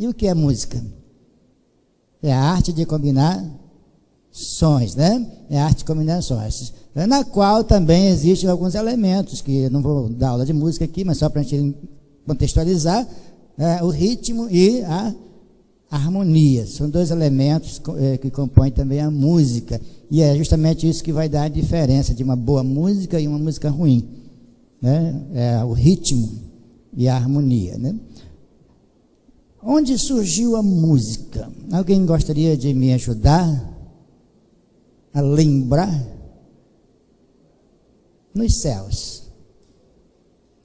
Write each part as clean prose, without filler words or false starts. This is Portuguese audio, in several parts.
E o que é música? É a arte de combinar sons, né? É a arte de combinar sons, na qual também existem alguns elementos, que eu não vou dar aula de música aqui, mas só para a gente contextualizar, o ritmo e a harmonia. São dois elementos que compõem também a música. E é justamente isso que vai dar a diferença de uma boa música e uma música ruim, né? É o ritmo e a harmonia, né? Onde surgiu a música? Alguém gostaria de me ajudar a lembrar? Nos céus.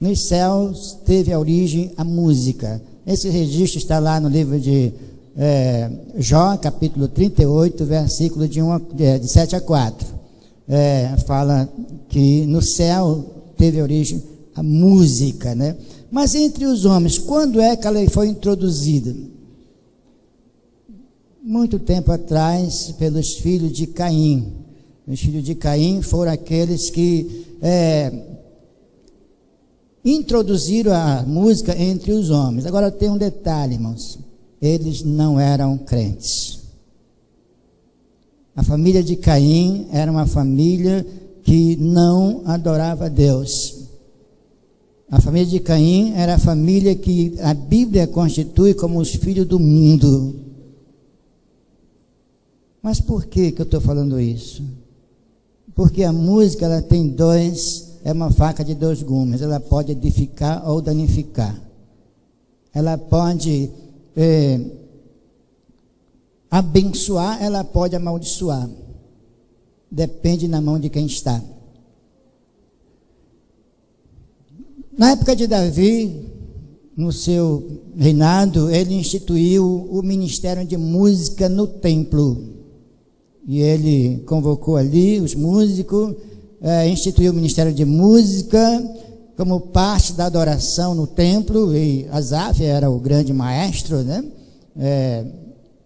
Nos céus teve a origem a música. Esse registro está lá no livro de Jó, capítulo 38, versículo de 7 a 4. Fala que no céu teve a origem a música, né? Mas entre os homens, quando é que ela foi introduzida? Muito tempo atrás, pelos filhos de Caim. Os filhos de Caim foram aqueles que introduziram a música entre os homens. Agora tem um detalhe, irmãos. Eles não eram crentes. A família de Caim era uma família que não adorava a Deus. A família de Caim era a família que a Bíblia constitui como os filhos do mundo. Mas por que eu estou falando isso? Porque a música ela tem é uma faca de dois gumes. Ela pode edificar ou danificar. Ela pode abençoar, ela pode amaldiçoar. Depende na mão de quem está. Na época de Davi, no seu reinado, ele instituiu o ministério de música no templo. E ele convocou ali os músicos, instituiu o ministério de música como parte da adoração no templo. E Asaf era o grande maestro, né?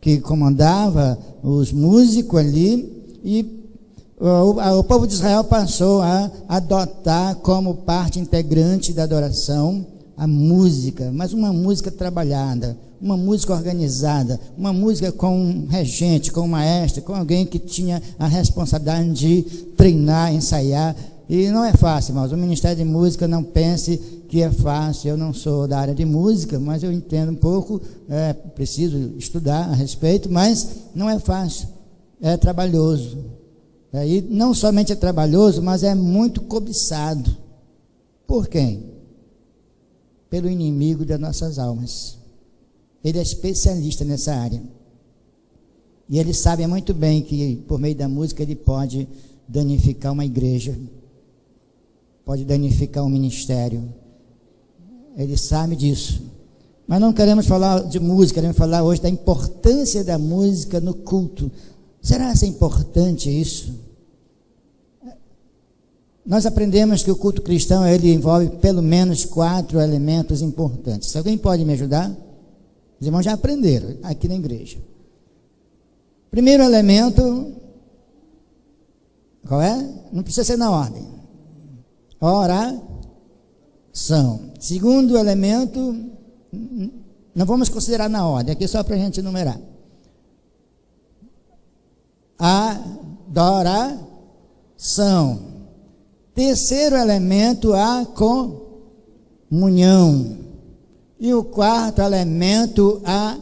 Que comandava os músicos ali. E o povo de Israel passou a adotar como parte integrante da adoração a música, mas uma música trabalhada, uma música organizada, uma música com um regente, com um maestro, com alguém que tinha a responsabilidade de treinar, ensaiar. E não é fácil, irmãos. O Ministério de Música, não pense que é fácil. Eu não sou da área de música, mas eu entendo um pouco, preciso estudar a respeito, mas não é fácil, é trabalhoso. E não somente é trabalhoso, mas é muito cobiçado. Por quem? Pelo inimigo das nossas almas. Ele é especialista nessa área. E ele sabe muito bem que por meio da música ele pode danificar uma igreja, pode danificar um ministério. Ele sabe disso. Mas não queremos falar de música, queremos falar hoje da importância da música no culto. Será que é importante isso? Nós aprendemos que o culto cristão ele envolve pelo menos 4 elementos importantes. Se alguém pode me ajudar? Os irmãos já aprenderam aqui na igreja. Primeiro elemento, qual é? Não precisa ser na ordem. Oração. Segundo elemento, não vamos considerar na ordem, aqui só para a gente enumerar. Adoração. Terceiro elemento, a comunhão. E o quarto elemento, a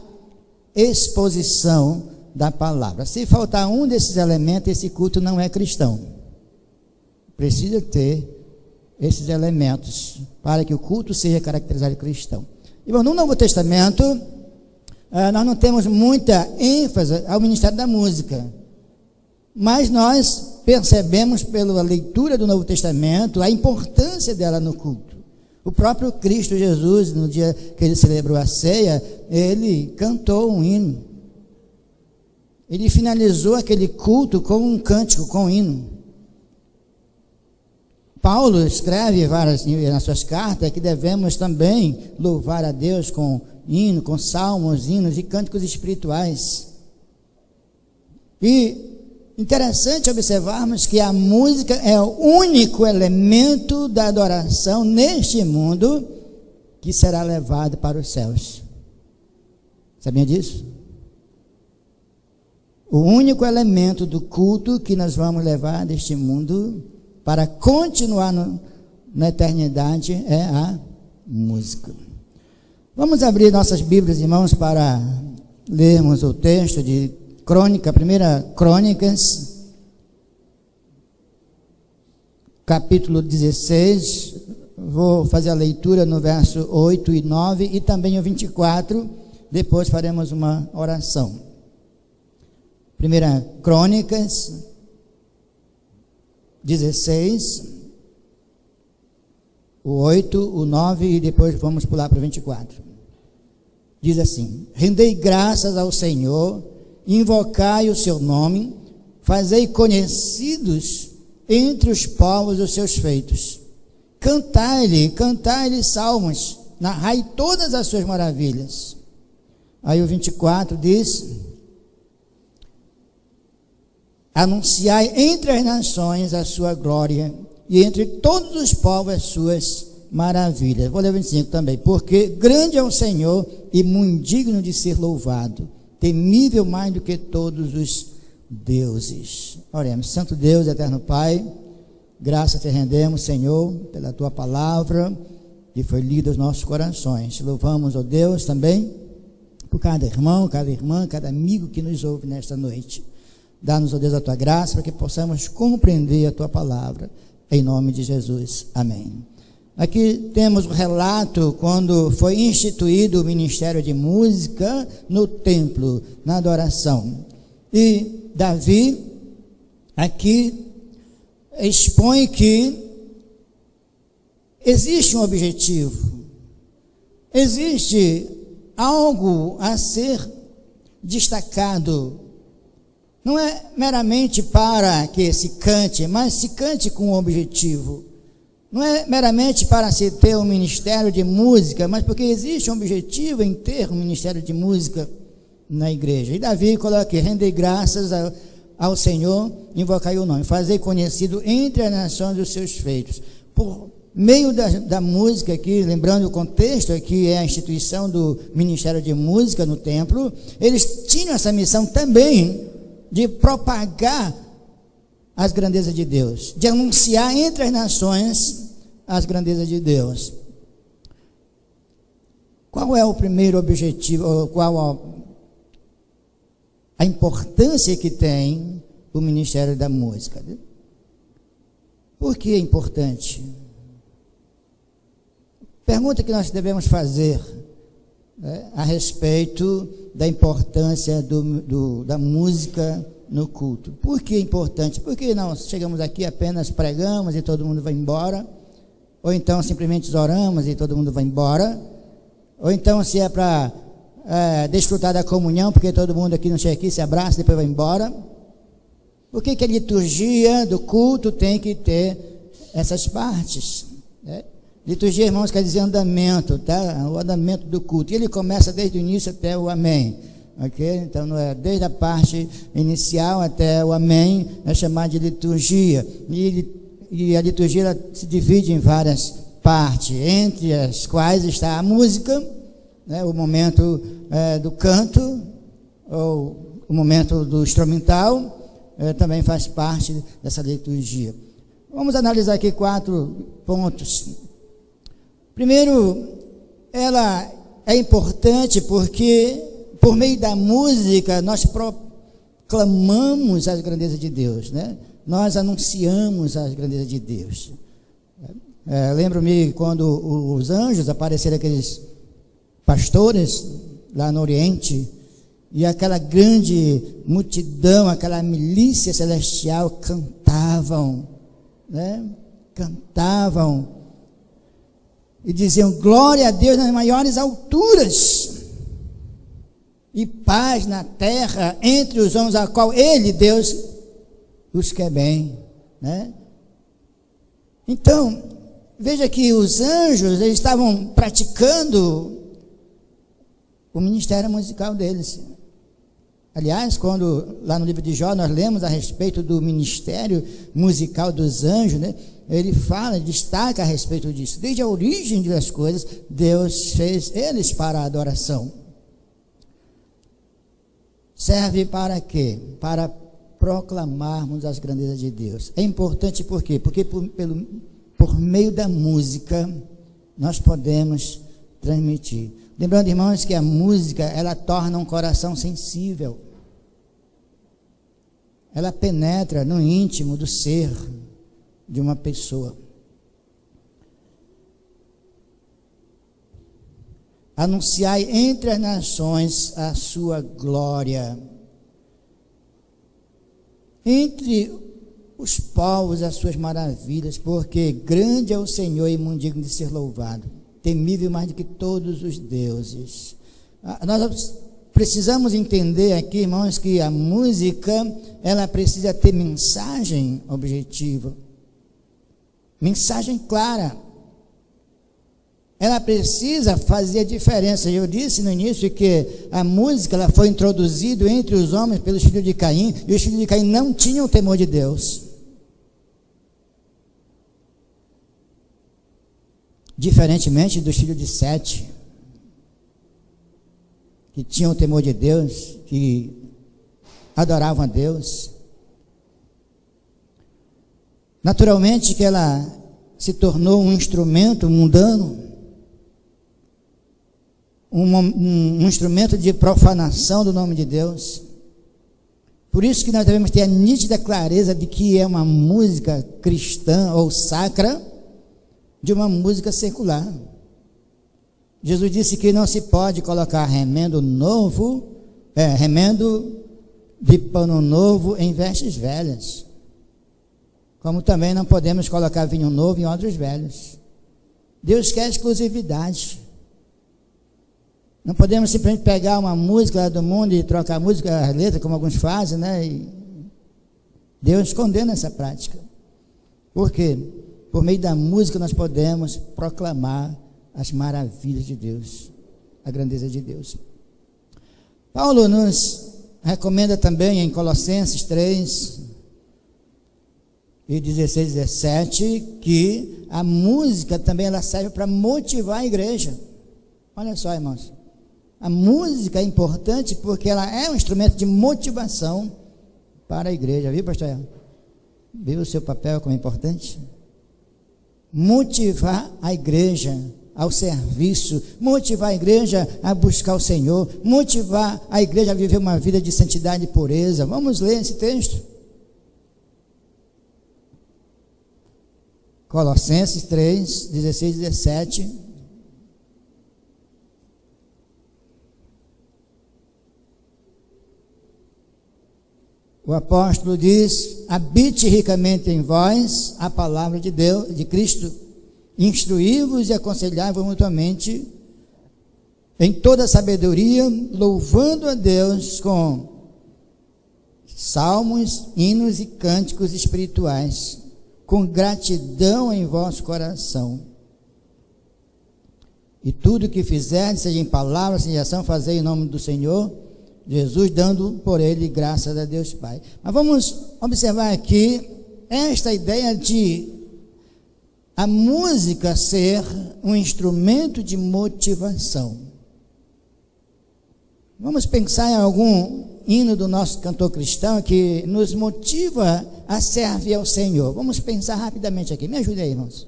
exposição da palavra. Se faltar um desses elementos, esse culto não é cristão. Precisa ter esses elementos para que o culto seja caracterizado cristão. E bom, no Novo Testamento, nós não temos muita ênfase ao ministério da música, mas nós percebemos pela leitura do Novo Testamento a importância dela no culto. O próprio Cristo Jesus, no dia que ele celebrou a ceia, ele cantou um hino. Ele finalizou aquele culto com um cântico, com um hino. Paulo escreve nas suas cartas que devemos também louvar a Deus com hino, com salmos, hinos e cânticos espirituais. E interessante observarmos que a música é o único elemento da adoração neste mundo que será levado para os céus. Sabia disso? O único elemento do culto que nós vamos levar deste mundo para continuar na eternidade é a música. Vamos abrir nossas Bíblias, irmãos, para lermos o texto de Crônica, 1 Crônicas, capítulo 16. Vou fazer a leitura no verso 8 e 9 e também o 24. Depois faremos uma oração. 1 Crônicas 16, o 8, o 9 e depois vamos pular para o 24. Diz assim: rendei graças ao Senhor, invocai o seu nome, fazei conhecidos entre os povos os seus feitos. Cantai-lhe salmos, narrai todas as suas maravilhas. Aí o 24 diz: anunciai entre as nações a sua glória, e entre todos os povos as suas maravilhas. Vou ler o 25 também. Porque grande é o Senhor e muito digno de ser louvado, temível mais do que todos os deuses. Oremos. Santo Deus, eterno Pai, graças te rendemos, Senhor, pela tua palavra que foi lida aos nossos corações. Louvamos, ó Deus, também por cada irmão, cada irmã, cada amigo que nos ouve nesta noite. Dá-nos, ó Deus, a tua graça para que possamos compreender a tua palavra. Em nome de Jesus. Amém. Aqui temos o relato quando foi instituído o ministério de música no templo, na adoração. E Davi aqui expõe que existe um objetivo, existe algo a ser destacado. Não é meramente para que se cante, mas se cante com um objetivo. Não é meramente para se ter um ministério de música, mas porque existe um objetivo em ter um ministério de música na igreja. E Davi coloca aqui: rendei graças ao Senhor, invocai o nome, fazei conhecido entre as nações os seus feitos. Por meio da música aqui, lembrando o contexto aqui, é a instituição do ministério de música no templo, eles tinham essa missão também de propagar as grandezas de Deus, de anunciar entre as nações as grandezas de Deus. Qual é o primeiro objetivo, qual a importância que tem o ministério da música? Por que é importante? Pergunta que nós devemos fazer a respeito da importância da música no culto. Por que é importante? Porque não chegamos aqui apenas pregamos e todo mundo vai embora, ou então simplesmente oramos e todo mundo vai embora, ou então se é para desfrutar da comunhão, porque todo mundo aqui não chega aqui, se abraça e depois vai embora. Por que a liturgia do culto tem que ter essas partes? Liturgia, irmãos, quer dizer andamento, tá? O andamento do culto. E ele começa desde o início até o amém. Ok? Então, não é desde a parte inicial até o amém, é chamado de liturgia. E a liturgia ela se divide em várias partes, entre as quais está a música, né? O momento do canto, ou o momento do instrumental, também faz parte dessa liturgia. Vamos analisar aqui 4 pontos. Primeiro, ela é importante porque, por meio da música, nós proclamamos as grandezas de Deus, né? Nós anunciamos as grandezas de Deus. Lembro-me quando os anjos apareceram, aqueles pastores lá no Oriente, e aquela grande multidão, aquela milícia celestial cantavam, né? Cantavam e diziam: glória a Deus nas maiores alturas e paz na terra entre os homens, a qual Ele, Deus, os quer bem, né? Então, veja que os anjos, eles estavam praticando o ministério musical deles. Aliás, quando lá no livro de Jó nós lemos a respeito do ministério musical dos anjos, né? Ele fala, destaca a respeito disso. Desde a origem das coisas, Deus fez eles para a adoração. serve para quê? Para proclamarmos as grandezas de Deus. É importante por quê? Porque por meio da música nós podemos transmitir. Lembrando, irmãos, que a música, ela torna um coração sensível. Ela penetra no íntimo do ser de uma pessoa. Anunciai entre as nações a sua glória. Entre os povos as suas maravilhas, porque grande é o Senhor e muito digno de ser louvado, temível mais do que todos os deuses. Nós precisamos entender aqui, irmãos, que a música, ela precisa ter mensagem objetiva, mensagem clara. Ela precisa fazer a diferença. Eu disse no início que a música, ela foi introduzida entre os homens pelos filhos de Caim, e os filhos de Caim não tinham o temor de Deus. Diferentemente dos filhos de Sete, que tinham o temor de Deus, que adoravam a Deus. Naturalmente que ela se tornou um instrumento mundano, um instrumento de profanação do nome de Deus. Por isso que nós devemos ter a nítida clareza de que é uma música cristã ou sacra de uma música secular. Jesus disse que não se pode colocar remendo de pano novo em vestes velhas, como também não podemos colocar vinho novo em odres velhos. Deus quer exclusividade. Não podemos simplesmente pegar uma música lá do mundo e trocar a música, a letra, como alguns fazem, né? E Deus condena essa prática. Por quê? Por meio da música nós podemos proclamar as maravilhas de Deus, a grandeza de Deus. Paulo nos recomenda também em Colossenses 3, e 16, 17, que a música também ela serve para motivar a igreja. Olha só, irmãos. A música é importante porque ela é um instrumento de motivação para a igreja. Viu, pastor? Viu o seu papel como é importante? Motivar a igreja ao serviço, motivar a igreja a buscar o Senhor, motivar a igreja a viver uma vida de santidade e pureza. Vamos ler esse texto. Colossenses 3, 16 e 17. O apóstolo diz: habite ricamente em vós a palavra de Deus, de Cristo, instruí-vos e aconselhai-vos mutuamente em toda sabedoria, louvando a Deus com salmos, hinos e cânticos espirituais, com gratidão em vosso coração. E tudo que fizerdes, seja em palavra, seja em ação, fazei em nome do Senhor Jesus, dando por ele graças a Deus Pai. Mas vamos observar aqui esta ideia de a música ser um instrumento de motivação. Vamos pensar em algum hino do nosso cantor cristão que nos motiva a servir ao Senhor. Vamos pensar rapidamente aqui. Me ajude aí, irmãos.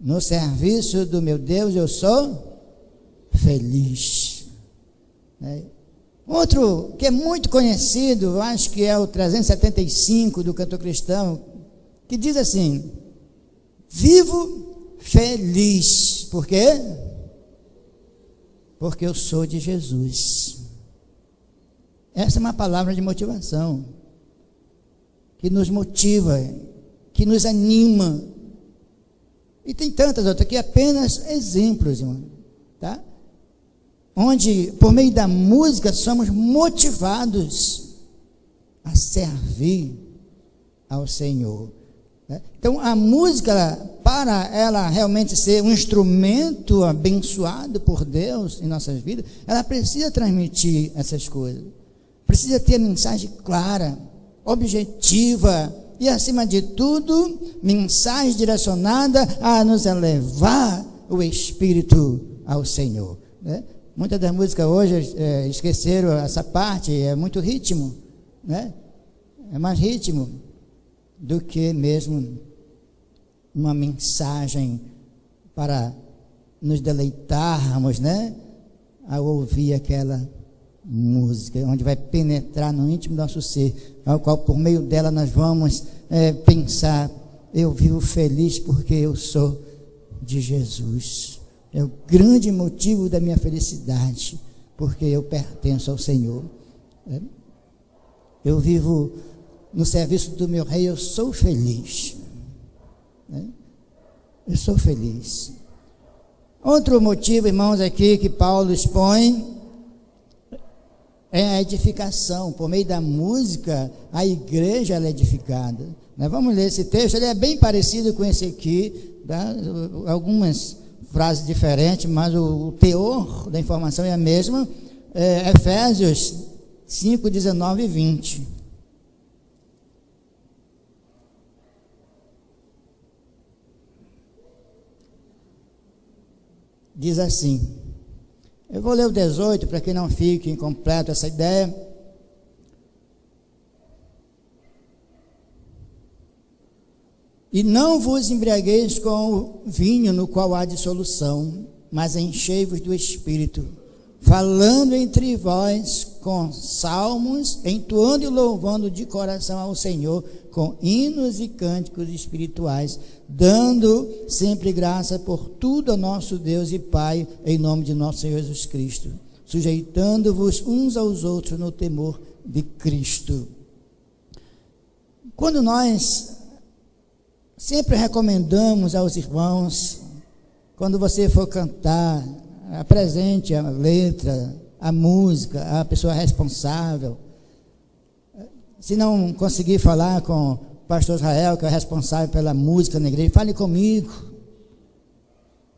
No serviço do meu Deus eu sou feliz. Outro que é muito conhecido, eu acho que é o 375 do cantor cristão, que diz assim: vivo feliz. Por quê? Porque eu sou de Jesus. Essa é uma palavra de motivação, que nos motiva, que nos anima. E tem tantas outras aqui, apenas exemplos, irmão, tá? Onde, por meio da música, somos motivados a servir ao Senhor. Então, a música, para ela realmente ser um instrumento abençoado por Deus em nossas vidas, ela precisa transmitir essas coisas. Precisa ter mensagem clara, objetiva e, acima de tudo, mensagem direcionada a nos elevar o espírito ao Senhor, né? Muitas das músicas hoje esqueceram essa parte, é muito ritmo, né? É mais ritmo do que mesmo uma mensagem para nos deleitarmos, né? Ao ouvir aquela música, onde vai penetrar no íntimo do nosso ser, ao qual por meio dela nós vamos pensar: eu vivo feliz porque eu sou de Jesus. É o grande motivo da minha felicidade, porque eu pertenço ao Senhor. Eu vivo no serviço do meu Rei, eu sou feliz. Eu sou feliz. Outro motivo, irmãos, aqui que Paulo expõe é a edificação. Por meio da música, a igreja ela é edificada. Nós vamos ler esse texto, ele é bem parecido com esse aqui, tá? Algumas frases diferentes, mas o teor da informação é a mesma. Efésios 5, 19 e 20. Diz assim, eu vou ler o 18 para que não fique incompleto essa ideia. E não vos embriagueis com o vinho no qual há dissolução, mas enchei-vos do Espírito, falando entre vós com salmos, entoando e louvando de coração ao Senhor, com hinos e cânticos espirituais, dando sempre graça por tudo a nosso Deus e Pai, em nome de nosso Senhor Jesus Cristo, sujeitando-vos uns aos outros no temor de Cristo. Quando nós sempre recomendamos aos irmãos, quando você for cantar, apresente a letra, a música, a pessoa responsável. Se não conseguir falar com o pastor Israel, que é o responsável pela música na igreja, fale comigo.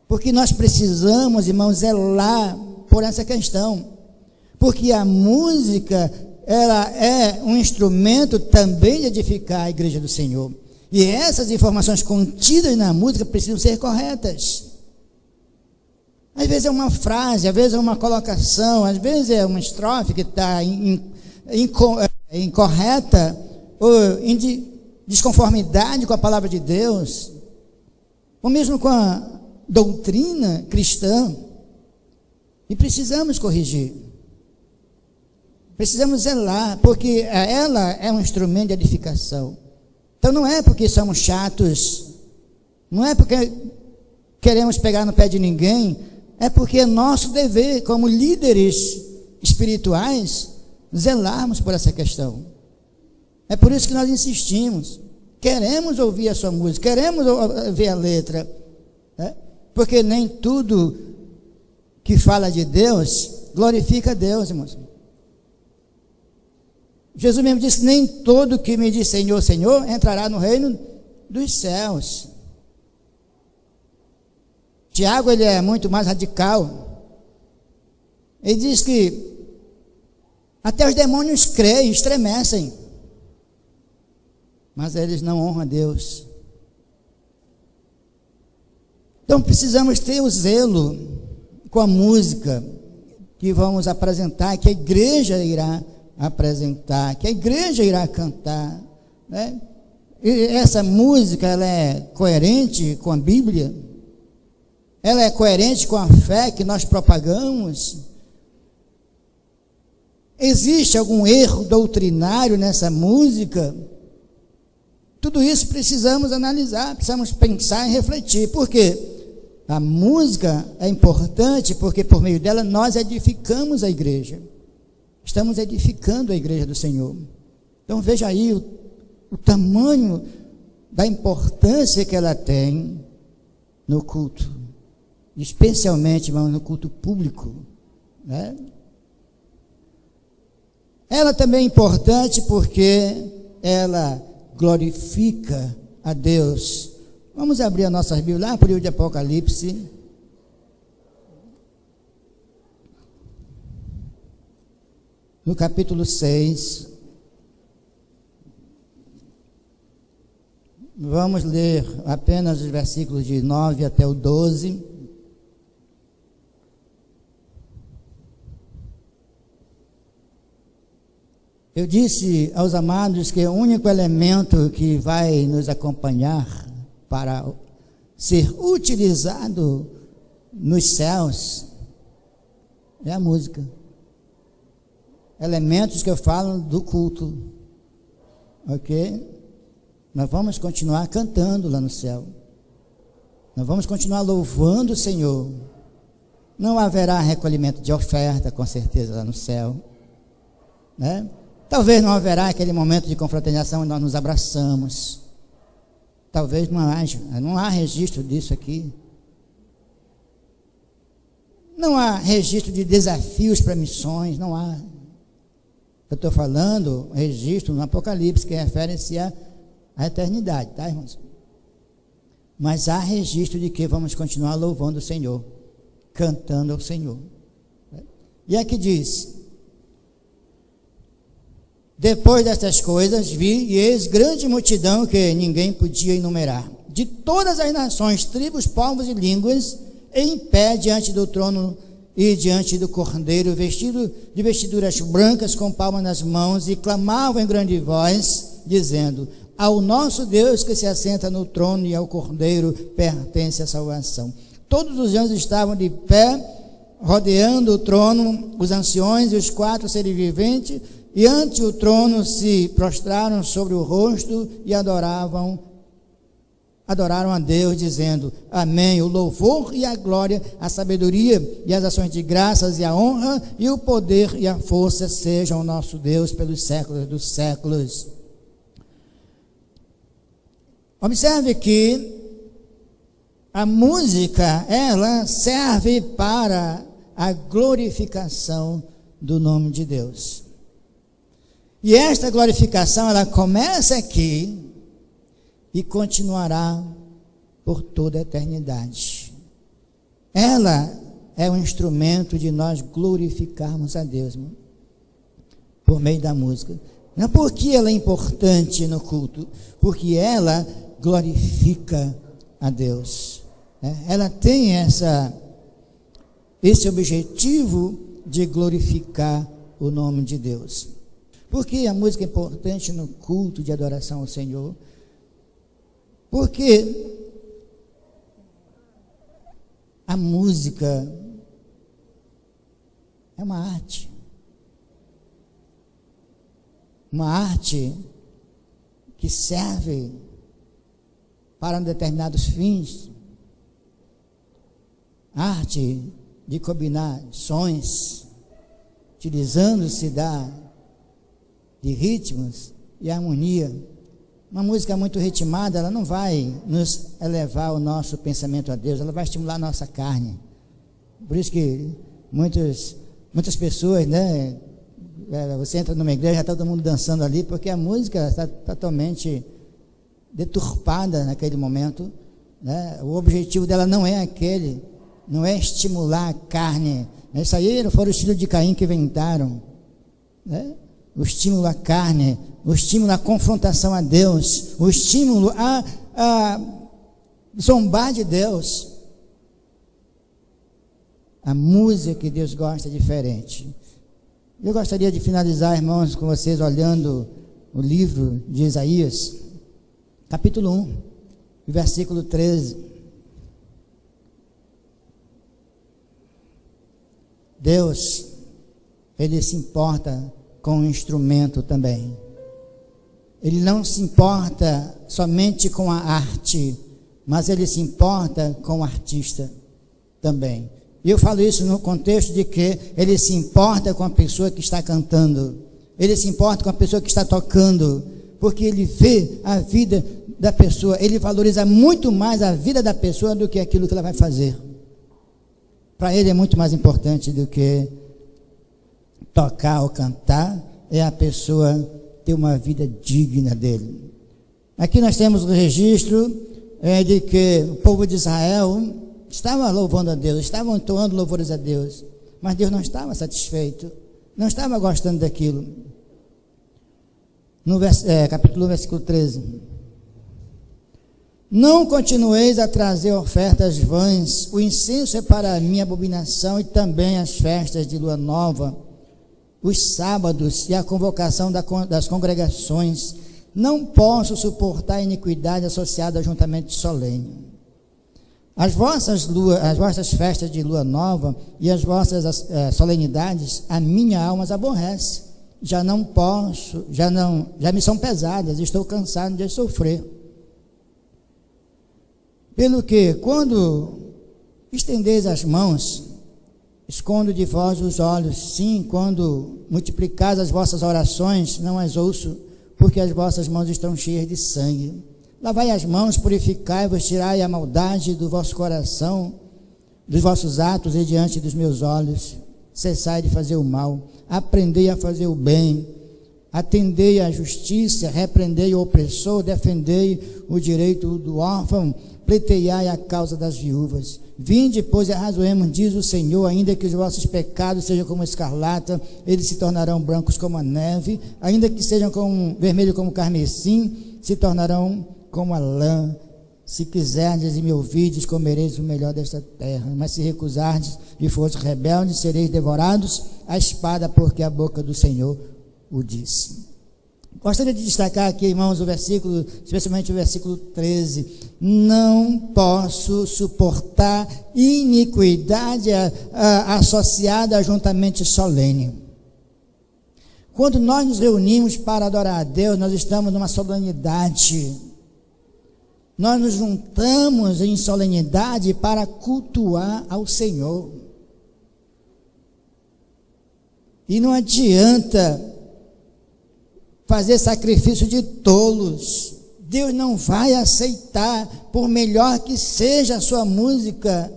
Porque nós precisamos, irmãos, zelar por essa questão. Porque a música, ela é um instrumento também de edificar a igreja do Senhor. E essas informações contidas na música precisam ser corretas. Às vezes é uma frase, às vezes é uma colocação, às vezes é uma estrofe que está incorreta ou em desconformidade com a palavra de Deus, ou mesmo com a doutrina cristã. E precisamos corrigir. Precisamos zelar, porque ela é um instrumento de edificação. Então não é porque somos chatos, não é porque queremos pegar no pé de ninguém, é porque é nosso dever, como líderes espirituais, zelarmos por essa questão. É por isso que nós insistimos. Queremos ouvir a sua música, queremos ver a letra, né? Porque nem tudo que fala de Deus glorifica a Deus, irmãos. Jesus mesmo disse: nem todo que me diz Senhor, Senhor, entrará no reino dos céus. Tiago, ele é muito mais radical. Ele diz que até os demônios creem, estremecem, mas eles não honram a Deus. Então precisamos ter o zelo com a música que vamos apresentar, que a igreja irá apresentar, que a igreja irá cantar, né? E essa música, ela é coerente com a Bíblia? Ela é coerente com a fé que nós propagamos? Existe algum erro doutrinário nessa música? Tudo isso precisamos analisar, precisamos pensar e refletir. Por quê? A música é importante porque por meio dela nós edificamos a igreja. Estamos edificando a igreja do Senhor. Então veja aí o tamanho da importância que ela tem no culto, especialmente, irmão, no culto público, né? Ela também é importante porque ela glorifica a Deus. Vamos abrir a nossa Bíblia lá para o livro de Apocalipse. No capítulo 6. Vamos ler apenas os versículos de 9 até o 12. Eu disse aos amados que o único elemento que vai nos acompanhar para ser utilizado nos céus é a música. Elementos que eu falo do culto, ok? Nós vamos continuar cantando lá no céu. Nós vamos continuar louvando o Senhor. Não haverá recolhimento de oferta, com certeza, lá no céu, né? Talvez não haverá aquele momento de confraternização onde nós nos abraçamos. Talvez não há registro disso aqui. Não há registro de desafios para missões, não há. Eu estou falando registro no Apocalipse, que refere-se à eternidade, tá, irmãos? Mas há registro de que vamos continuar louvando o Senhor, cantando ao Senhor. E aqui diz: depois destas coisas vi, e eis grande multidão que ninguém podia enumerar, de todas as nações, tribos, povos e línguas, em pé diante do trono e diante do Cordeiro, vestido de vestiduras brancas, com palmas nas mãos, e clamavam em grande voz, dizendo: ao nosso Deus que se assenta no trono e ao Cordeiro pertence a salvação. Todos os anjos estavam de pé, rodeando o trono, os anciões e os 4 seres viventes, e ante o trono se prostraram sobre o rosto e adoraram a Deus, dizendo: amém, o louvor e a glória, a sabedoria e as ações de graças e a honra e o poder e a força sejam ao nosso Deus pelos séculos dos séculos. Observe que a música, ela serve para a glorificação do nome de Deus. E esta glorificação, ela começa aqui e continuará por toda a eternidade. Ela é um instrumento de nós glorificarmos a Deus, irmão, por meio da música. Não porque ela é importante no culto, porque ela glorifica a Deus. Ela tem esse objetivo de glorificar o nome de Deus. Por que a música é importante no culto de adoração ao Senhor? Porque a música é uma arte. Uma arte que serve para determinados fins. Arte de combinar sons, utilizando-se de ritmos e harmonia. Uma música muito ritmada, ela não vai nos elevar o nosso pensamento a Deus, ela vai estimular a nossa carne. Por isso que muitas pessoas, né, você entra numa igreja, está todo mundo dançando ali, porque a música está totalmente deturpada naquele momento, né? O objetivo dela não é aquele, não é estimular a carne. Isso aí foram os filhos de Caim que inventaram, né? O estímulo à carne, o estímulo à confrontação a Deus, o estímulo a zombar de Deus. A música que Deus gosta é diferente. Eu gostaria de finalizar, irmãos, com vocês olhando o livro de Isaías, capítulo 1, versículo 13. Deus, Ele se importa com o instrumento também. Ele não se importa somente com a arte, mas Ele se importa com o artista também. E eu falo isso no contexto de que Ele se importa com a pessoa que está cantando, Ele se importa com a pessoa que está tocando, porque Ele vê a vida da pessoa, Ele valoriza muito mais a vida da pessoa do que aquilo que ela vai fazer. Para Ele é muito mais importante do que tocar ou cantar, é a pessoa ter uma vida digna dele. Aqui nós temos o registro de que o povo de Israel estava louvando a Deus, estavam entoando louvores a Deus, mas Deus não estava satisfeito, não estava gostando daquilo. No capítulo 1, versículo 13. Não continueis a trazer ofertas vãs, o incenso é para a minha abominação, e também as festas de lua nova, os sábados e a convocação das congregações. Não posso suportar a iniquidade associada ao ajuntamento solene. As vossas festas de lua nova e as vossas solenidades, a minha alma as aborrece. Já não posso, já me são pesadas, estou cansado de sofrer. Pelo que, quando estendeis as mãos, escondo de vós os olhos. Sim, quando multiplicais as vossas orações, não as ouço, porque as vossas mãos estão cheias de sangue. Lavai as mãos, purificai-vos, tirai a maldade do vosso coração, dos vossos atos e diante dos meus olhos. Cessai de fazer o mal, aprendei a fazer o bem, atendei à justiça, repreendei o opressor, defendei o direito do órfão, pleiteiai a causa das viúvas. Vinde, pois, e arrazoemos, diz o Senhor, ainda que os vossos pecados sejam como escarlata, eles se tornarão brancos como a neve, ainda que sejam vermelhos como carmesim, se tornarão como a lã. Se quiserdes e me ouvides, comereis o melhor desta terra. Mas se recusardes e fordes rebeldes, sereis devorados à espada, porque a boca do Senhor o disse. Gostaria de destacar aqui, irmãos, o versículo, especialmente o versículo 13. Não posso suportar iniquidade associada a ajuntamento solene. Quando nós nos reunimos para adorar a Deus, nós estamos numa solenidade. Nós nos juntamos em solenidade para cultuar ao Senhor. E não adianta fazer sacrifício de tolos. Deus não vai aceitar, por melhor que seja a sua música,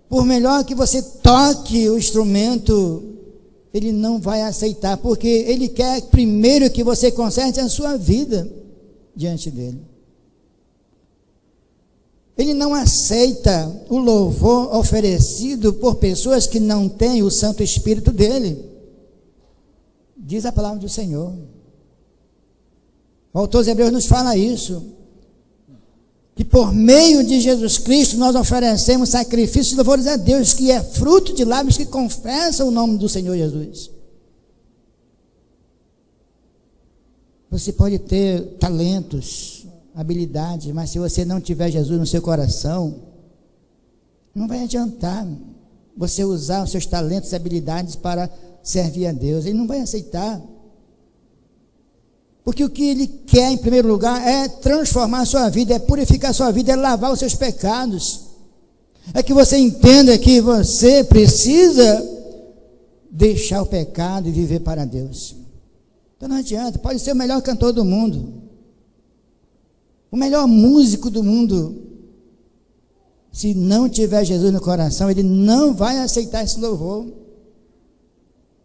por melhor que você toque o instrumento, Ele não vai aceitar, porque Ele quer primeiro que você conserte a sua vida diante dEle. Ele não aceita o louvor oferecido por pessoas que não têm o Santo Espírito dEle. Diz a palavra do Senhor. O autor de Hebreus nos fala isso, que por meio de Jesus Cristo nós oferecemos sacrifícios e louvores a Deus, que é fruto de lábios que confessam o nome do Senhor Jesus. Você pode ter talentos, habilidades, mas se você não tiver Jesus no seu coração, não vai adiantar você usar os seus talentos e habilidades para servir a Deus. Ele não vai aceitar. Porque o que Ele quer, em primeiro lugar, é transformar a sua vida, é purificar a sua vida, é lavar os seus pecados. É que você entenda que você precisa deixar o pecado e viver para Deus. Então não adianta, pode ser o melhor cantor do mundo, o melhor músico do mundo. Se não tiver Jesus no coração, ele não vai aceitar esse louvor.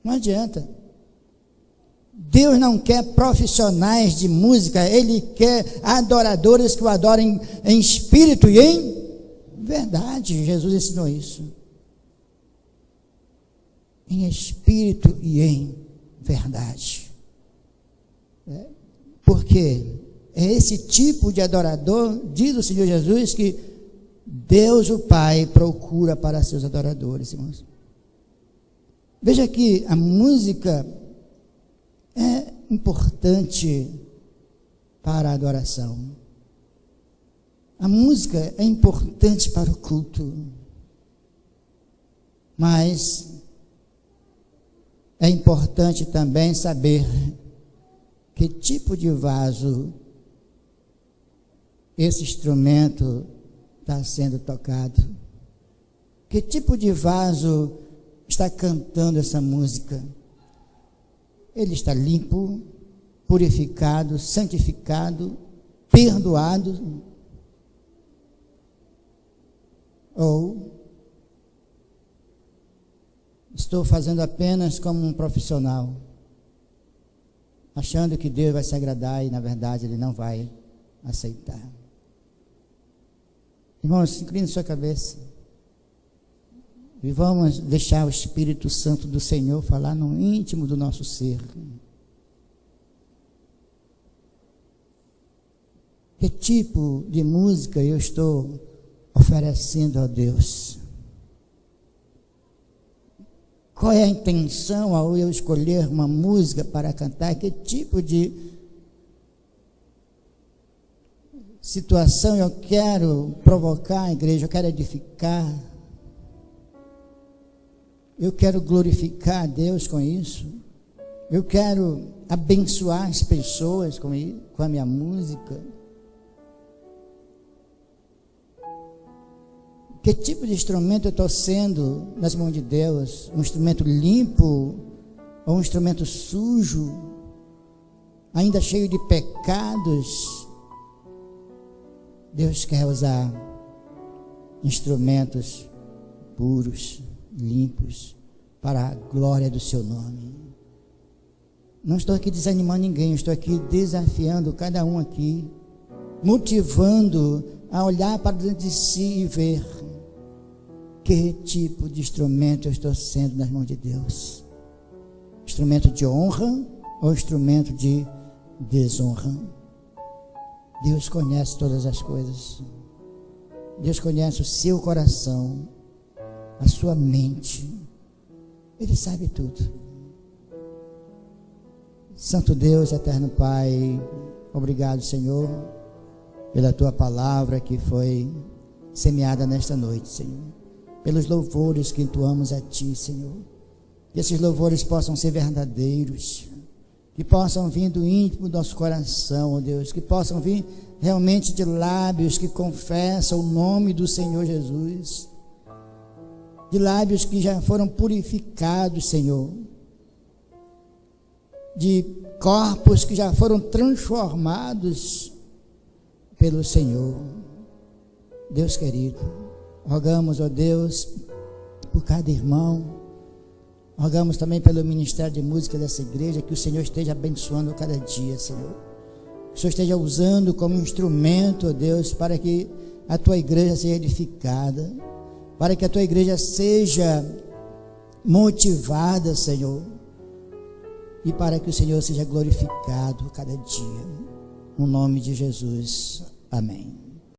Não adianta. Deus não quer profissionais de música, Ele quer adoradores que o adorem em espírito e em verdade. Jesus ensinou isso. Em espírito e em verdade. Porque é esse tipo de adorador, diz o Senhor Jesus, que Deus o Pai procura para seus adoradores, irmãos. Veja que a música é importante para a adoração. A música é importante para o culto. Mas é importante também saber que tipo de vaso esse instrumento está sendo tocado. Que tipo de vaso está cantando essa música? Ele está limpo, purificado, santificado, perdoado? Ou estou fazendo apenas como um profissional, achando que Deus vai se agradar e na verdade Ele não vai aceitar? Irmãos, incline sua cabeça e vamos deixar o Espírito Santo do Senhor falar no íntimo do nosso ser. Que tipo de música eu estou oferecendo a Deus? Qual é a intenção ao eu escolher uma música para cantar? Que tipo de situação eu quero provocar a igreja? Eu quero edificar? Eu quero glorificar a Deus com isso? Eu quero abençoar as pessoas com a minha música? Que tipo de instrumento eu estou sendo nas mãos de Deus? Um instrumento limpo ou um instrumento sujo, ainda cheio de pecados? Deus quer usar instrumentos puros, limpos, para a glória do seu nome. Não estou aqui desanimando ninguém, estou aqui desafiando cada um aqui, motivando a olhar para dentro de si e ver que tipo de instrumento eu estou sendo nas mãos de Deus. Instrumento de honra ou instrumento de desonra? Deus conhece todas as coisas. Deus conhece o seu coração, a sua mente. Ele sabe tudo. Santo Deus, eterno Pai, obrigado, Senhor, pela tua palavra que foi semeada nesta noite, Senhor. Pelos louvores que entoamos a ti, Senhor. Que esses louvores possam ser verdadeiros, que possam vir do íntimo do nosso coração, ó Deus, que possam vir realmente de lábios que confessam o nome do Senhor Jesus, de lábios que já foram purificados, Senhor, de corpos que já foram transformados pelo Senhor. Deus querido, rogamos, ó Deus, por cada irmão, rogamos também pelo ministério de música dessa igreja, que o Senhor esteja abençoando cada dia, Senhor. Que o Senhor esteja usando como instrumento, ó Deus, para que a tua igreja seja edificada, para que a tua igreja seja motivada, Senhor, e para que o Senhor seja glorificado cada dia. No nome de Jesus. Amém.